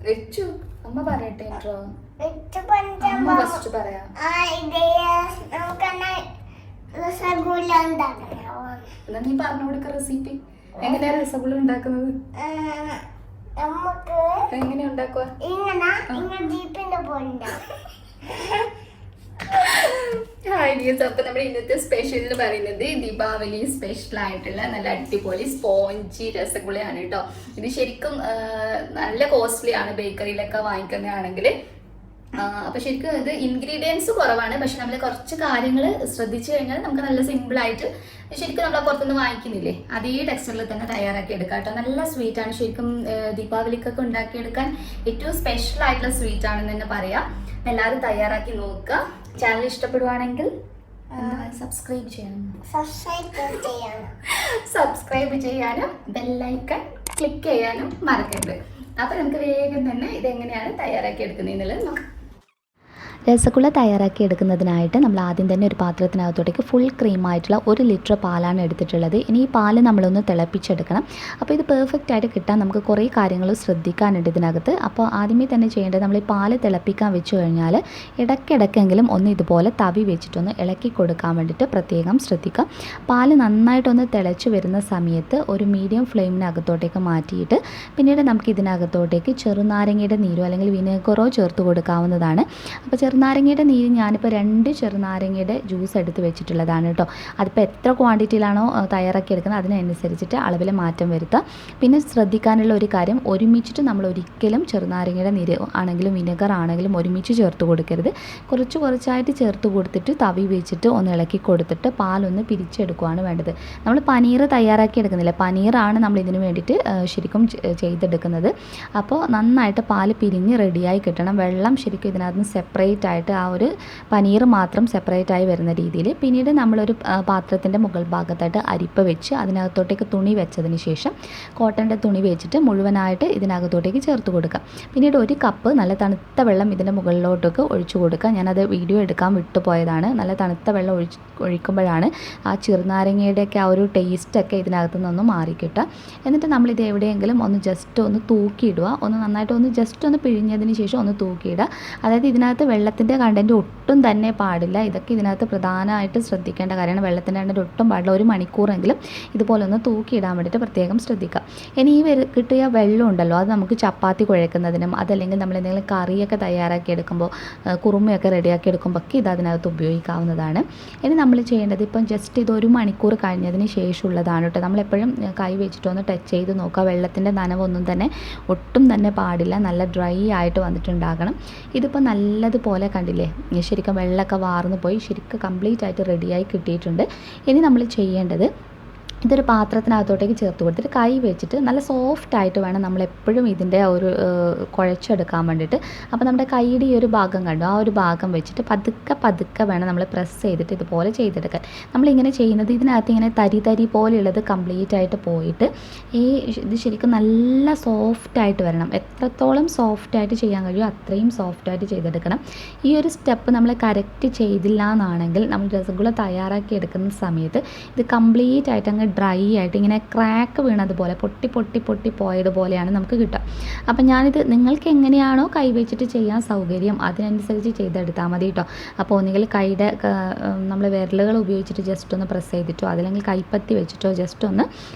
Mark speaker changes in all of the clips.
Speaker 1: റിച്ചു അമ്മ പറയട്ടെ ഇൻട്രോ. അമ്മ ഫസ്റ്റ് പറയാം. എന്നാ നീ പറഞ്ഞു കൊടുക്ക റെസിപ്പി. എങ്ങനെയാ രസഗുള ഉണ്ടാക്കുന്നത്? എങ്ങനെയാ ഉണ്ടാക്കുക? അപ്പോൾ നമ്മുടെ ഇന്നത്തെ സ്പെഷ്യൽ എന്ന് പറയുന്നത് ദീപാവലി സ്പെഷ്യൽ ആയിട്ടുള്ള നല്ല അടിപൊളി സ്പോഞ്ചി രസഗുളയാണ് കേട്ടോ. ഇത് ശരിക്കും നല്ല കോസ്റ്റ്ലി ആണ് ബേക്കറിയിലൊക്കെ വാങ്ങിക്കുന്നതാണെങ്കിൽ. അപ്പോൾ ശരിക്കും ഇത് ഇൻഗ്രീഡിയൻസ് കുറവാണ്, പക്ഷെ നമ്മൾ കുറച്ച് കാര്യങ്ങൾ ശ്രദ്ധിച്ചു കഴിഞ്ഞാൽ നമുക്ക് നല്ല സിമ്പിളായിട്ട് ശരിക്കും നമ്മൾ പുറത്തുനിന്ന് വാങ്ങിക്കുന്നില്ലേ അതേ ടെക്സ്ചറിൽ തന്നെ തയ്യാറാക്കി എടുക്കാം കേട്ടോ. നല്ല സ്വീറ്റാണ് ശരിക്കും. ദീപാവലിക്കൊക്കെ ഉണ്ടാക്കിയെടുക്കാൻ ഏറ്റവും സ്പെഷ്യൽ ആയിട്ടുള്ള സ്വീറ്റ് ആണെന്ന് തന്നെ പറയാം. എല്ലാവരും തയ്യാറാക്കി നോക്കുക. ചാനൽ ഇഷ്ടപ്പെടുവാണെങ്കിൽ സബ്സ്ക്രൈബ് ചെയ്യാനും ബെല്ലൈക്കൺ ക്ലിക്ക് ചെയ്യാനും മറക്കരുത്. അപ്പോൾ നമുക്ക് വേഗം തന്നെ ഇതെങ്ങനെയാണ് തയ്യാറാക്കി എടുക്കുന്നതെന്നുള്ളത് നോക്കാം.
Speaker 2: രസഗുള തയ്യാറാക്കി എടുക്കുന്നതിനായിട്ട് നമ്മൾ ആദ്യം തന്നെ ഒരു പാത്രത്തിനകത്തോട്ടേക്ക് ഫുൾ ക്രീമായിട്ടുള്ള 1 ലിറ്റർ പാലാണ് എടുത്തിട്ടുള്ളത്. ഇനി ഈ പാല് നമ്മളൊന്ന് തിളപ്പിച്ചെടുക്കണം. അപ്പോൾ ഇത് പെർഫെക്റ്റ് ആയിട്ട് കിട്ടാൻ നമുക്ക് കുറേ കാര്യങ്ങൾ ശ്രദ്ധിക്കാനുണ്ട് ഇതിനകത്ത്. അപ്പോൾ ആദ്യമേ തന്നെ ചെയ്യേണ്ടത് നമ്മൾ ഈ പാല് തിളപ്പിക്കാൻ വെച്ച് കഴിഞ്ഞാൽ ഇടയ്ക്കിടയ്ക്കെങ്കിലും ഒന്ന് ഇതുപോലെ തവി വെച്ചിട്ടൊന്ന് ഇളക്കി കൊടുക്കാൻ വേണ്ടിയിട്ട് പ്രത്യേകം ശ്രദ്ധിക്കുക. പാല് നന്നായിട്ടൊന്ന് തിളച്ച് വരുന്ന സമയത്ത് ഒരു മീഡിയം ഫ്ലെയിമിനകത്തോട്ടേക്ക് മാറ്റിയിട്ട് പിന്നീട് നമുക്ക് ഇതിനകത്തോട്ടേക്ക് ചെറുനാരങ്ങയുടെ നീരോ അല്ലെങ്കിൽ വിനെഗറോ ചേർത്ത് കൊടുക്കാവുന്നതാണ്. അപ്പോൾ ചെറുനാരങ്ങയുടെ നീര് ഞാനിപ്പോൾ 2 ചെറുനാരങ്ങയുടെ ജ്യൂസ് എടുത്ത് വെച്ചിട്ടുള്ളതാണ് കേട്ടോ. അതിപ്പോൾ എത്ര ക്വാണ്ടിറ്റിയിലാണോ തയ്യാറാക്കി എടുക്കുന്നത് അതിനനുസരിച്ചിട്ട് അളവിൽ മാറ്റം വരുത്തുക. പിന്നെ ശ്രദ്ധിക്കാനുള്ള ഒരു കാര്യം, ഒരുമിച്ചിട്ട് നമ്മൾ ഒരിക്കലും ചെറുനാരങ്ങയുടെ നീര് ആണെങ്കിലും വിനെഗർ ആണെങ്കിലും ഒരുമിച്ച് ചേർത്ത് കൊടുക്കരുത്. കുറച്ചായിട്ട് ചേർത്ത് കൊടുത്തിട്ട് തവി വെച്ചിട്ട് ഒന്ന് ഇളക്കി കൊടുത്തിട്ട് പാലൊന്ന് പിരിച്ചെടുക്കുകയാണ് വേണ്ടത്. നമ്മൾ പനീർ തയ്യാറാക്കി എടുക്കുന്നില്ല, പനീറാണ് നമ്മൾ ഇതിന് വേണ്ടിയിട്ട് ശരിക്കും ചെയ്തെടുക്കുന്നത്. അപ്പോൾ നന്നായിട്ട് പാല് പിരിഞ്ഞ് റെഡിയായി കിട്ടണം. വെള്ളം ശരിക്കും ഇതിനകത്ത് സെപ്പറേറ്റ് ആയിട്ട് ആ ഒരു പനീർ മാത്രം സെപ്പറേറ്റ് ആയി വരുന്ന രീതിയിൽ. പിന്നീട് നമ്മളൊരു പാത്രത്തിൻ്റെ മുകൾ ഭാഗത്തായിട്ട് അരിപ്പ വെച്ച് അതിനകത്തോട്ടേക്ക് തുണി വെച്ചതിന് ശേഷം കോട്ടൻ്റെ തുണി വെച്ചിട്ട് മുഴുവനായിട്ട് ഇതിനകത്തോട്ടേക്ക് ചേർത്ത് കൊടുക്കുക. പിന്നീട് 1 കപ്പ് നല്ല തണുത്ത വെള്ളം ഇതിൻ്റെ മുകളിലോട്ടൊക്കെ ഒഴിച്ചു കൊടുക്കുക. ഞാനത് വീഡിയോ എടുക്കാൻ വിട്ടുപോയതാണ്. നല്ല തണുത്ത വെള്ളം ഒഴിക്കുമ്പോഴാണ് ആ ചെറുനാരങ്ങയുടെയൊക്കെ ആ ഒരു ടേസ്റ്റൊക്കെ ഇതിനകത്തു നിന്നൊന്ന് മാറിക്കിട്ടുക. എന്നിട്ട് നമ്മളിത് എവിടെയെങ്കിലും ഒന്ന് ജസ്റ്റ് ഒന്ന് തൂക്കിയിടുക. ഒന്ന് നന്നായിട്ട് ഒന്ന് ജസ്റ്റ് ഒന്ന് പിഴിഞ്ഞതിന് ശേഷം ഒന്ന് തൂക്കിയിടുക. അതായത് ഇതിനകത്ത് വെള്ളത്തിൻ്റെ കണ്ടൻറ്റ് ഒട്ടും തന്നെ പാടില്ല. ഇതൊക്കെ ഇതിനകത്ത് പ്രധാനമായിട്ട് ശ്രദ്ധിക്കേണ്ട കാര്യമാണ്. വെള്ളത്തിൻ്റെ കണ്ടൻറ്റ് ഒട്ടും പാടില്ല. 1 മണിക്കൂറെങ്കിലും ഇതുപോലെ ഒന്ന് തൂക്കിയിടാൻ വേണ്ടിയിട്ട് പ്രത്യേകം ശ്രദ്ധിക്കുക. ഇനി ഈ കിട്ടിയ വെള്ളം ഉണ്ടല്ലോ അത് നമുക്ക് ചപ്പാത്തി കുഴക്കുന്നതിനും അതല്ലെങ്കിൽ നമ്മൾ എന്തെങ്കിലും കറിയൊക്കെ തയ്യാറാക്കി എടുക്കുമ്പോൾ കുറുമയൊക്കെ റെഡിയാക്കി എടുക്കുമ്പോൾ ഒക്കെ ഇത് അതിനകത്ത് ഉപയോഗിക്കാവുന്നതാണ്. ഇനി നമ്മൾ ചെയ്യേണ്ടത് ഇപ്പം ജസ്റ്റ് ഇത് 1 മണിക്കൂർ കഴിഞ്ഞതിന് ശേഷമുള്ളതാണ് കേട്ടോ. നമ്മളെപ്പോഴും കൈ വെച്ചിട്ടൊന്ന് ടച്ച് ചെയ്ത് നോക്കുക. വെള്ളത്തിൻ്റെ നനവൊന്നും തന്നെ ഒട്ടും തന്നെ പാടില്ല. നല്ല ഡ്രൈ ആയിട്ട് വന്നിട്ടുണ്ടാകണം. ഇതിപ്പോൾ നല്ലതുപോലെ കണ്ടില്ലേ, ശരിക്കും വെള്ളമൊക്കെ വാർന്നു പോയി ശരിക്കും കംപ്ലീറ്റ് ആയിട്ട് റെഡിയായി കിട്ടിയിട്ടുണ്ട്. ഇനി നമ്മൾ ചെയ്യേണ്ടത് ഇതൊരു പാത്രത്തിനകത്തോട്ടേക്ക് ചേർത്ത് കൊടുത്തിട്ട് കൈ വെച്ചിട്ട് നല്ല സോഫ്റ്റായിട്ട് വേണം നമ്മളെപ്പോഴും ഇതിൻ്റെ ഒരു കുഴച്ചെടുക്കാൻ വേണ്ടിയിട്ട്. അപ്പോൾ നമ്മുടെ കൈയുടെ ഈ ഒരു ഭാഗം കണ്ടു, ആ ഒരു ഭാഗം വെച്ചിട്ട് പതുക്കെ വേണം നമ്മൾ പ്രസ് ചെയ്തിട്ട് ഇതുപോലെ ചെയ്തെടുക്കാൻ. നമ്മളിങ്ങനെ ചെയ്യുന്നത് ഇതിനകത്ത് ഇങ്ങനെ തരി പോലെയുള്ളത് കംപ്ലീറ്റ് ആയിട്ട് പോയിട്ട് ഇത് ശരിക്കും നല്ല സോഫ്റ്റായിട്ട് വരണം. എത്രത്തോളം സോഫ്റ്റായിട്ട് ചെയ്യാൻ കഴിയുമോ അത്രയും സോഫ്റ്റായിട്ട് ചെയ്തെടുക്കണം. ഈ ഒരു സ്റ്റെപ്പ് നമ്മൾ കറക്റ്റ് ചെയ്തില്ല എന്നാണെങ്കിൽ നമ്മൾ രസഗുള തയ്യാറാക്കി എടുക്കുന്ന സമയത്ത് ഇത് കംപ്ലീറ്റ് ആയിട്ട് അങ്ങ് ഡ്രൈ ആയിട്ട് ഇങ്ങനെ ക്രാക്ക് വീണതുപോലെ പൊട്ടി പോയതുപോലെയാണ് നമുക്ക് കിട്ടുക. അപ്പം ഞാനിത് നിങ്ങൾക്ക് എങ്ങനെയാണോ കൈ വെച്ചിട്ട് ചെയ്യാൻ സൗകര്യം അതിനനുസരിച്ച് ചെയ്തെടുത്താൽ മതി കേട്ടോ. അപ്പോൾ ഒന്നുകിൽ കൈയുടെ നമ്മൾ വിരലുകൾ ഉപയോഗിച്ചിട്ട് ജസ്റ്റ് ഒന്ന് പ്രസ് ചെയ്തിട്ടോ അതല്ലെങ്കിൽ കൈപ്പത്തി വെച്ചിട്ടോ ജസ്റ്റ് ഒന്ന്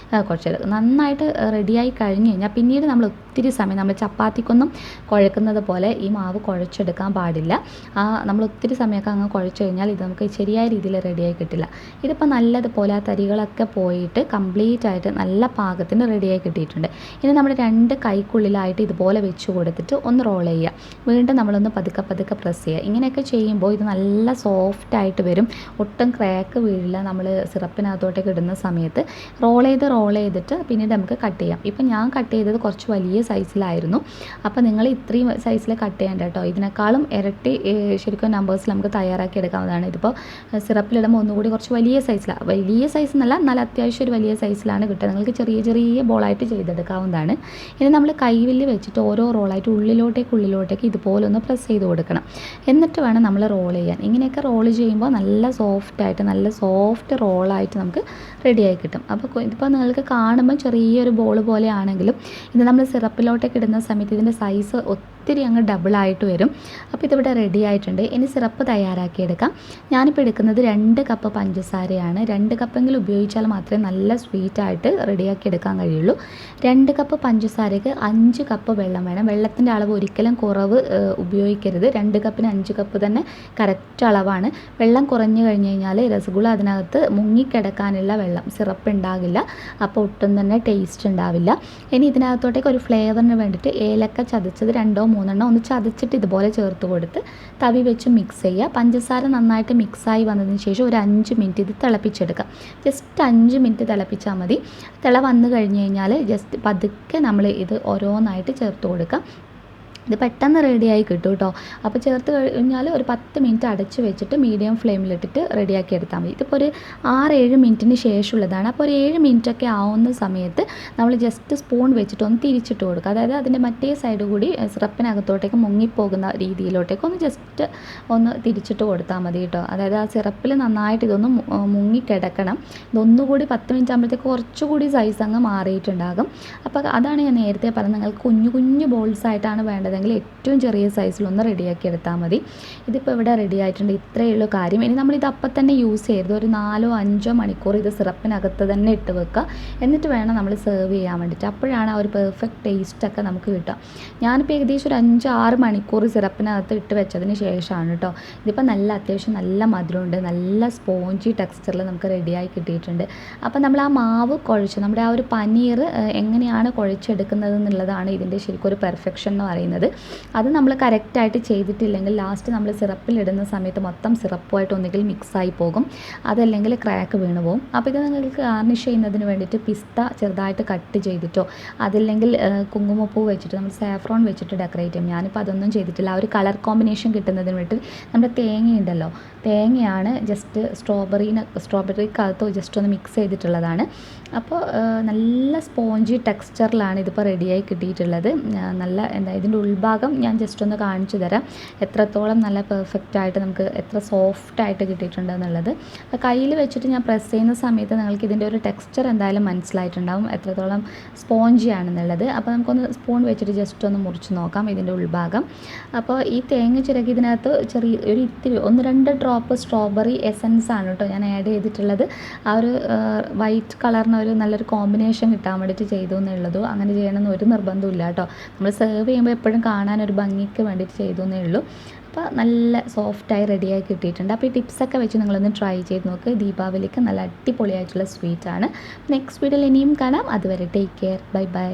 Speaker 2: കുഴച്ചെടുക്കും. നന്നായിട്ട് റെഡിയായി കഴിഞ്ഞ് കഴിഞ്ഞാൽ പിന്നീട് നമ്മൾ ഒത്തിരി സമയം നമ്മൾ ചപ്പാത്തിക്കൊന്നും കുഴക്കുന്നത് പോലെ ഈ മാവ് കുഴച്ചെടുക്കാൻ പാടില്ല. നമ്മൾ ഒത്തിരി സമയമൊക്കെ അങ്ങ് കുഴച്ച് കഴിഞ്ഞാൽ ഇത് നമുക്ക് ശരിയായ രീതിയിൽ റെഡിയായി കിട്ടില്ല. ഇതിപ്പോൾ നല്ലതുപോലെ ആ തരികളൊക്കെ പോയിട്ട് കംപ്ലീറ്റ് ആയിട്ട് നല്ല പാകത്തിന് റെഡിയായി കിട്ടിയിട്ടുണ്ട്. ഇനി നമ്മൾ 2 കൈക്കുള്ളിലായിട്ട് ഇതുപോലെ വെച്ച് കൊടുത്തിട്ട് ഒന്ന് റോൾ ചെയ്യുക. വീണ്ടും നമ്മളൊന്ന് പതുക്കെ പ്രസ് ചെയ്യുക. ഇങ്ങനെയൊക്കെ ചെയ്യുമ്പോൾ ഇത് നല്ല സോഫ്റ്റായിട്ട് വരും. ഒട്ടും ക്രാക്ക് വീഴില്ല. നമ്മൾ സിറപ്പിനകത്തോട്ടേക്ക് ഇടുന്ന സമയത്ത് റോൾ ചെയ്തിട്ട് പിന്നീട് നമുക്ക് കട്ട് ചെയ്യാം. ഇപ്പം ഞാൻ കട്ട് ചെയ്തത് കുറച്ച് വലിയ സൈസിലായിരുന്നു. അപ്പോൾ നിങ്ങൾ ഇത്രയും സൈസിൽ കട്ട് ചെയ്യേണ്ട കേട്ടോ. ഇതിനേക്കാളും ഇരട്ടി ശരിക്കും നമ്പേഴ്സിൽ നമുക്ക് തയ്യാറാക്കി എടുക്കാവുന്നതാണ്. ഇതിപ്പോൾ സിറപ്പിലിടുമ്പോൾ ഒന്നുകൂടി കുറച്ച് വലിയ സൈസിലാണ്, വലിയ സൈസ് എന്നല്ല, നല്ല അത്യാവശ്യം അത്യാവശ്യം ഒരു വലിയ സൈസിലാണ് കിട്ടുക. നിങ്ങൾക്ക് ചെറിയ ചെറിയ ബോളായിട്ട് ചെയ്തെടുക്കാവുന്നതാണ്. ഇനി നമ്മൾ കൈവില്ല് വെച്ചിട്ട് ഓരോ റോളായിട്ട് ഉള്ളിലോട്ടേക്ക് ഇതുപോലെ ഒന്ന് പ്രസ് ചെയ്ത് കൊടുക്കണം. എന്നിട്ട് വേണം നമ്മൾ റോൾ ചെയ്യാൻ. ഇങ്ങനെയൊക്കെ റോൾ ചെയ്യുമ്പോൾ നല്ല സോഫ്റ്റ് റോളായിട്ട് നമുക്ക് റെഡിയായി കിട്ടും. അപ്പോൾ ഇതിപ്പോൾ നിങ്ങൾക്ക് കാണുമ്പോൾ ചെറിയൊരു ബോൾ പോലെ ആണെങ്കിലും ഇത് നമ്മൾ സിറപ്പിലോട്ടേക്ക് ഇടുന്ന സമയത്ത് ഇതിൻ്റെ സൈസ് ഒത്തിരി അങ്ങ് ഡബിളായിട്ട് വരും. അപ്പോൾ ഇതിവിടെ റെഡി ആയിട്ടുണ്ട്. ഇനി സിറപ്പ് തയ്യാറാക്കിയെടുക്കാം. ഞാനിപ്പോൾ എടുക്കുന്നത് 2 കപ്പ് പഞ്ചസാരയാണ്. 2 കപ്പെങ്കിലും ഉപയോഗിച്ചാൽ മാത്രമേ നല്ല സ്വീറ്റായിട്ട് റെഡിയാക്കി എടുക്കാൻ കഴിയുള്ളൂ. 2 കപ്പ് പഞ്ചസാരയ്ക്ക് 5 കപ്പ് വെള്ളം വേണം. വെള്ളത്തിൻ്റെ അളവ് ഒരിക്കലും കുറവ് ഉപയോഗിക്കരുത്. 2 കപ്പിന് 5 കപ്പ് തന്നെ കറക്റ്റ് അളവാണ്. വെള്ളം കുറഞ്ഞു കഴിഞ്ഞ് കഴിഞ്ഞാൽ രസഗുള അതിനകത്ത് മുങ്ങിക്കിടക്കാനുള്ള വെള്ളം സിറപ്പ് ഉണ്ടാകില്ല. അപ്പോൾ ഒട്ടും തന്നെ ടേസ്റ്റ് ഉണ്ടാവില്ല. ഇനി ഇതിനകത്തോട്ടേക്ക് ഒരു ഫ്ലേവറിന് വേണ്ടിയിട്ട് ഏലക്ക ചതച്ചത് 2 3 ഒന്ന് ചതച്ചിട്ട് ഇതുപോലെ ചേർത്ത് കൊടുത്ത് തവി വെച്ച് മിക്സ് ചെയ്യുക. പഞ്ചസാര നന്നായിട്ട് മിക്സായി വന്നതിന് ശേഷം ഒരു 5 മിനിറ്റ് ഇത് തിളപ്പിച്ചെടുക്കുക. ജസ്റ്റ് 5 മിനിറ്റ് തിളപ്പിച്ചാൽ മതി. വന്നു കഴിഞ്ഞ് കഴിഞ്ഞാൽ ജസ്റ്റ് പതുക്കെ നമ്മൾ ഇത് ഓരോന്നായിട്ട് ചേർത്ത് കൊടുക്കുക. ഇത് പെട്ടെന്ന് റെഡിയായി കിട്ടും കേട്ടോ. അപ്പോൾ ചേർത്ത് കഴിഞ്ഞാൽ ഒരു 10 മിനിറ്റ് അടച്ച് വെച്ചിട്ട് മീഡിയം ഫ്ലെയിമിലിട്ടിട്ട് റെഡിയാക്കി എടുത്താൽ മതി. ഇതിപ്പോൾ ഒരു 6-7 മിനിറ്റിന് ശേഷമുള്ളതാണ്. അപ്പോൾ ഒരു 7 മിനിറ്റൊക്കെ ആവുന്ന സമയത്ത് നമ്മൾ ജസ്റ്റ് സ്പൂൺ വെച്ചിട്ട് ഒന്ന് തിരിച്ചിട്ട് കൊടുക്കുക. അതായത് അതിൻ്റെ മറ്റേ സൈഡ് കൂടി സിറപ്പിനകത്തോട്ടേക്ക് മുങ്ങിപ്പോകുന്ന രീതിയിലോട്ടേക്ക് ഒന്ന് ജസ്റ്റ് ഒന്ന് തിരിച്ചിട്ട് കൊടുത്താൽ മതി കേട്ടോ. അതായത് ആ സിറപ്പിൽ നന്നായിട്ട് ഇതൊന്ന് മുങ്ങിക്കിടക്കണം. ഇതൊന്നുകൂടി 10 മിനിറ്റ് ആകുമ്പോഴത്തേക്ക് കുറച്ചുകൂടി സൈസ് അങ്ങ് മാറിയിട്ടുണ്ടാകും. അപ്പോൾ അതാണ് ഞാൻ നേരത്തെ പറഞ്ഞത്, നിങ്ങൾക്ക് കുഞ്ഞു ബോൾസ് ആയിട്ടാണ് വേണ്ടത് ഏറ്റവും ചെറിയ സൈസിലൊന്ന് റെഡിയാക്കി എടുത്താൽ മതി. ഇതിപ്പോൾ ഇവിടെ റെഡി ആയിട്ടുണ്ട്. ഇത്രയേ ഉള്ളൂ കാര്യം. ഇനി നമ്മളിത് അപ്പം തന്നെ യൂസ് ചെയ്യരുത്. ഒരു 4-5 മണിക്കൂർ ഇത് സിറപ്പിനകത്ത് തന്നെ ഇട്ട് വെക്കുക. എന്നിട്ട് വേണം നമ്മൾ സെർവ് ചെയ്യാൻ വേണ്ടിയിട്ട്. അപ്പോഴാണ് ആ ഒരു പെർഫെക്റ്റ് ടേസ്റ്റൊക്കെ നമുക്ക് കിട്ടുക. ഞാനിപ്പോൾ ഏകദേശം ഒരു 5-6 മണിക്കൂർ സിറപ്പിനകത്ത് ഇട്ട് വെച്ചതിന് ശേഷമാണ് കേട്ടോ. ഇതിപ്പോൾ അത്യാവശ്യം നല്ല മധുരമുണ്ട്, നല്ല സ്പോഞ്ചി ടെക്സ്ചറിൽ നമുക്ക് റെഡിയായി കിട്ടിയിട്ടുണ്ട്. അപ്പോൾ നമ്മൾ ആ മാവ് കുഴച്ച് നമ്മുടെ ആ ഒരു പനീർ എങ്ങനെയാണ് കുഴച്ചെടുക്കുന്നത് എന്നുള്ളതാണ് ഇതിൻ്റെ ശരിക്കും ഒരു പെർഫെക്ഷൻ എന്ന് പറയുന്നത്. അത് നമ്മൾ കറക്റ്റായിട്ട് ചെയ്തിട്ടില്ലെങ്കിൽ ലാസ്റ്റ് നമ്മൾ സിറപ്പിലിടുന്ന സമയത്ത് മൊത്തം സിറപ്പുമായിട്ട് ഒന്നുകിൽ മിക്സായി പോകും, അതല്ലെങ്കിൽ ക്രാക്ക് വീണ് പോകും. അപ്പോൾ ഇത് നിങ്ങൾക്ക് ഗാർണിഷ് ചെയ്യുന്നതിന് വേണ്ടിയിട്ട് പിസ്ത ചെറുതായിട്ട് കട്ട് ചെയ്തിട്ടോ അതല്ലെങ്കിൽ കുങ്കുമപ്പൂ വെച്ചിട്ട് നമ്മൾ സാഫ്രോൺ വെച്ചിട്ട് ഡെക്കറേറ്റ് ചെയ്യും. ഞാനിപ്പോൾ അതൊന്നും ചെയ്തിട്ടില്ല. ആ ഒരു കളർ കോമ്പിനേഷൻ കിട്ടുന്നതിന് വേണ്ടിയിട്ട് നമ്മുടെ തേങ്ങയുണ്ടല്ലോ, തേങ്ങയാണ് ജസ്റ്റ് സ്ട്രോബെറിക്കകത്ത് ജസ്റ്റ് ഒന്ന് മിക്സ് ചെയ്തിട്ടുള്ളതാണ്. അപ്പോൾ നല്ല സ്പോഞ്ചി ടെക്സ്ചറിലാണ് ഇതിപ്പോൾ റെഡിയായി കിട്ടിയിട്ടുള്ളത്. നല്ല ഇതിൻ്റെ ഉൾഭാഗം ഞാൻ ജസ്റ്റ് ഒന്ന് കാണിച്ചു തരാം എത്രത്തോളം നല്ല പെർഫെക്റ്റായിട്ട് നമുക്ക് എത്ര സോഫ്റ്റായിട്ട് കിട്ടിയിട്ടുണ്ട് എന്നുള്ളത്. അപ്പോൾ കയ്യിൽ വെച്ചിട്ട് ഞാൻ പ്രസ് ചെയ്യുന്ന സമയത്ത് നിങ്ങൾക്ക് ഇതിൻ്റെ ഒരു ടെക്സ്ചർ എന്തായാലും മനസ്സിലായിട്ടുണ്ടാവും എത്രത്തോളം സ്പോഞ്ചി ആണെന്നുള്ളത്. അപ്പോൾ നമുക്കൊന്ന് സ്പൂൺ വെച്ചിട്ട് ജസ്റ്റ് ഒന്ന് മുറിച്ച് നോക്കാം ഇതിൻ്റെ ഉൾഭാഗം. അപ്പോൾ ഈ തേങ്ങ ചിരകി ഇതിനകത്ത് ഒരു ഇത്തിരി 1-2 ഡ്രോപ്പ് സ്ട്രോബെറി എസൻസ് ആണ് കേട്ടോ ഞാൻ ആഡ് ചെയ്തിട്ടുള്ളത്. ആ ഒരു വൈറ്റ് കളറിന് ഒരു നല്ലൊരു കോമ്പിനേഷൻ കിട്ടാൻ വേണ്ടിയിട്ട് ചെയ്തു എന്നുള്ളൂ. അങ്ങനെ ചെയ്യണമെന്ന് ഒരു നിർബന്ധമില്ല കേട്ടോ. നമ്മൾ സെർവ് ചെയ്യുമ്പോൾ എപ്പോഴും കാണാനൊരു ഭംഗിക്ക് വേണ്ടിയിട്ട് ചെയ്തു എന്നേ ഉള്ളൂ. അപ്പോൾ നല്ല സോഫ്റ്റായി റെഡിയായി കിട്ടിയിട്ടുണ്ട്. അപ്പോൾ ഈ ടിപ്സൊക്കെ വെച്ച് നിങ്ങളൊന്ന് ട്രൈ ചെയ്ത് നോക്ക്. ദീപാവലിക്ക് നല്ല അടിപൊളിയായിട്ടുള്ള സ്വീറ്റാണ്. നെക്സ്റ്റ് വീഡിയോയിൽ ഇനിയും കാണാം. അതുവരെ ടേക്ക് കെയർ. ബൈ.